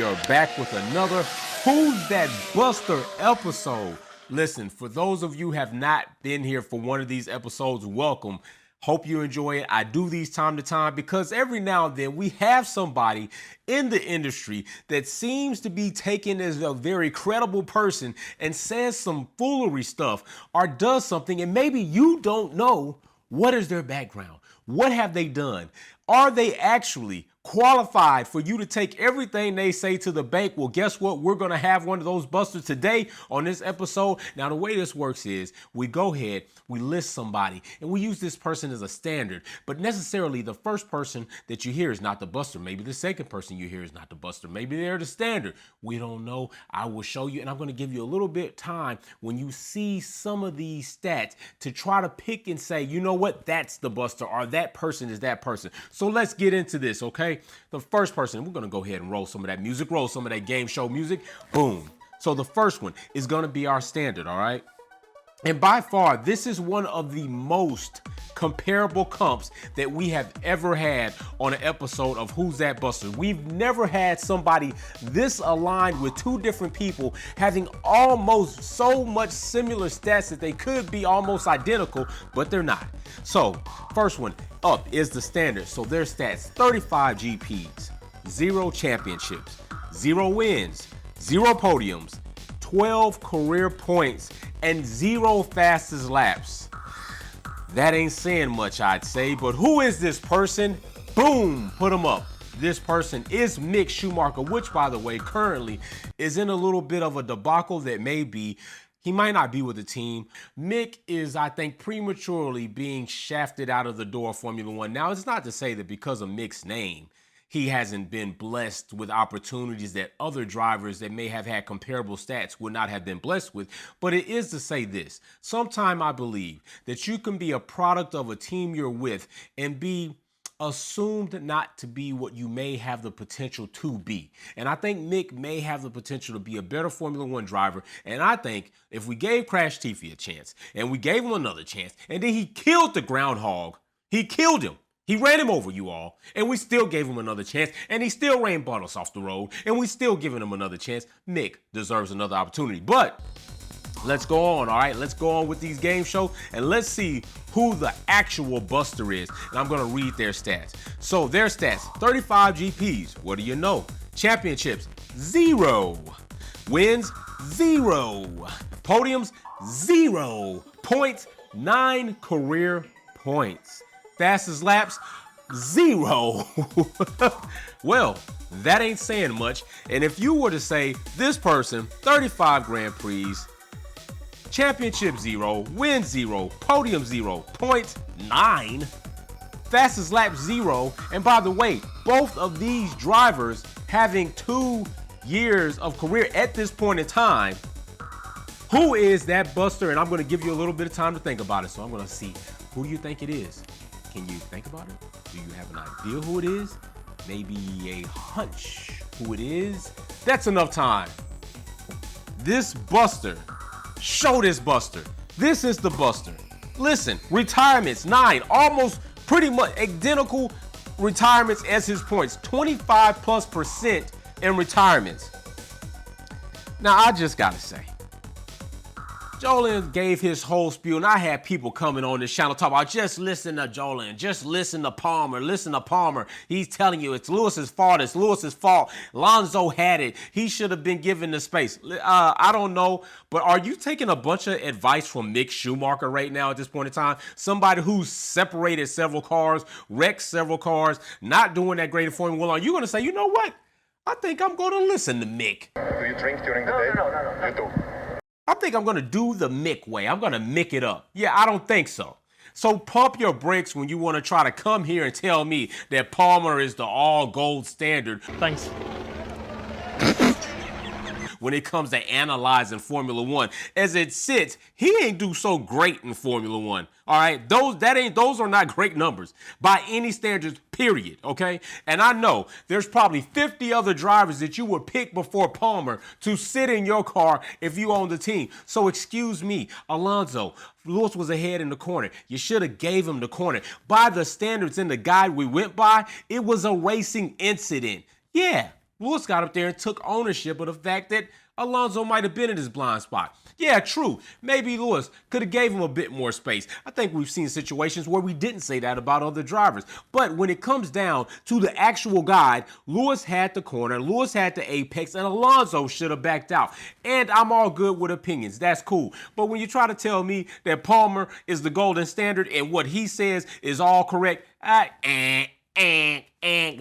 are back with another Who's That Buster episode. Listen, for those of you who have not been here for one of these episodes, welcome. Hope you enjoy it. I do these time to time because every now and then we have somebody in the industry that seems to be taken as a very credible person and says some foolery stuff or does something, and maybe you don't know what is their background. What have they done? Are they actually qualified for you to take everything they say to the bank? Well, guess what? We're going to have one of those busters today on this episode. Now, the way this works is we go ahead, we list somebody, and we use this person as a standard. But necessarily, the first person that you hear is not the buster. Maybe the second person you hear is not the buster. Maybe they're the standard. We don't know. I will show you, and I'm going to give you a little bit of time when you see some of these stats to try to pick and say, you know what? That's the buster, or that person is that person. So let's get into this, okay? The first person, we're going to go ahead and roll some of that music, roll some of that game show music. Boom. So the first one is going to be our standard, all right? And by far, this is one of the most comparable comps that we have ever had on an episode of Who's That Buster. We've never had somebody this aligned with two different people having almost so much similar stats that they could be almost identical, but they're not. So first one up is the standard. So their stats: 35 GPs, 0 championships, 0 wins, 0 podiums, 12 career points, and 0 fastest laps. That ain't saying much, I'd say, but who is this person? Boom, put him up. This person is Mick Schumacher, which, by the way, currently is in a little bit of a debacle that he might not be with the team. Mick is, I think, prematurely being shafted out of the door of Formula One. Now, it's not to say that because of Mick's name, he hasn't been blessed with opportunities that other drivers that may have had comparable stats would not have been blessed with. But it is to say this: sometime I believe that you can be a product of a team you're with and be assumed not to be what you may have the potential to be. And I think Mick may have the potential to be a better Formula One driver. And I think if we gave Crash Tiffy a chance and we gave him another chance and then he killed the groundhog, he killed him. He ran him over, you all, and we still gave him another chance, and he still ran Bottas off the road, and we still giving him another chance. Mick deserves another opportunity. But let's go on, all right? Let's go on with these game shows, and let's see who the actual buster is. And I'm going to read their stats. So their stats: 35 GPs. What do you know? Championships, 0. Wins, 0. Podiums, 0. Points, 9 career points. Fastest laps, 0. Well, that ain't saying much. And if you were to say this person, 35 Grand Prix, championship 0, win 0, podium 0, points 9, fastest lap 0. And by the way, both of these drivers having 2 years of career at this point in time. Who is that buster? And I'm going to give you a little bit of time to think about it. So I'm going to see, who do you think it is? Can you think about it? Do you have an idea who it is? Maybe a hunch who it is? That's enough time. This buster, show this buster. This is the buster. Listen, retirements, 9, almost pretty much identical retirements as his points, 25+% in retirements. Now, I just gotta say, Jolin gave his whole spiel, and I had people coming on this channel talking about, just listen to Jolin, just listen to Palmer, listen to Palmer. He's telling you it's Lewis's fault, it's Lewis's fault. Lonzo had it. He should have been given the space. I don't know, but are you taking a bunch of advice from Mick Schumacher right now at this point in time? Somebody who's separated several cars, wrecked several cars, not doing that great in Formula 1. Are you going to say, you know what? I think I'm going to listen to Mick. Do you drink during the day? No. You do. I think I'm going to do the Mick way. I'm going to Mick it up. Yeah, I don't think so. So pump your brakes when you want to try to come here and tell me that Palmer is the all gold standard. Thanks. When it comes to analyzing Formula One, as it sits, he ain't do so great in Formula One. All right, those are not great numbers by any standards, period. Okay, and I know there's probably 50 other drivers that you would pick before Palmer to sit in your car if you own the team. So excuse me, Alonso, Lewis was ahead in the corner. You should have gave him the corner. By the standards in the guide we went by, it was a racing incident. Yeah. Lewis got up there and took ownership of the fact that Alonso might have been in his blind spot. Yeah, true. Maybe Lewis could have gave him a bit more space. I think we've seen situations where we didn't say that about other drivers. But when it comes down to the actual guide, Lewis had the corner, Lewis had the apex, and Alonso should have backed out. And I'm all good with opinions. That's cool. But when you try to tell me that Palmer is the golden standard and what he says is all correct,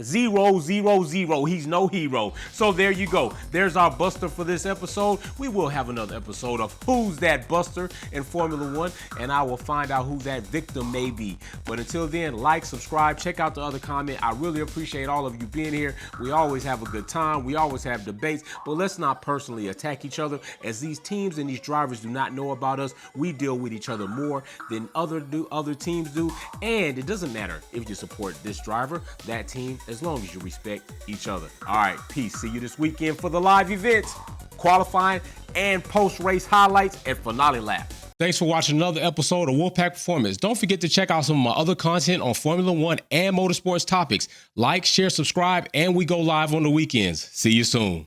0, 0, 0. He's no hero. So there you go. There's our buster for this episode. We will have another episode of Who's That Buster in Formula One, and I will find out who that victim may be. But until then, like, subscribe, check out the other comment. I really appreciate all of you being here. We always have a good time. We always have debates, but let's not personally attack each other, as these teams and these drivers do not know about us. We deal with each other more than other teams do, and it doesn't matter if you support this driver, that team, as long as you respect each other. All right, peace. See you this weekend for the live events, qualifying, and post-race highlights and finale lap. Thanks for watching another episode of Wolfpack Performance. Don't forget to check out some of my other content on Formula One and motorsports topics. Like, share, subscribe, and we go live on the weekends. See you soon.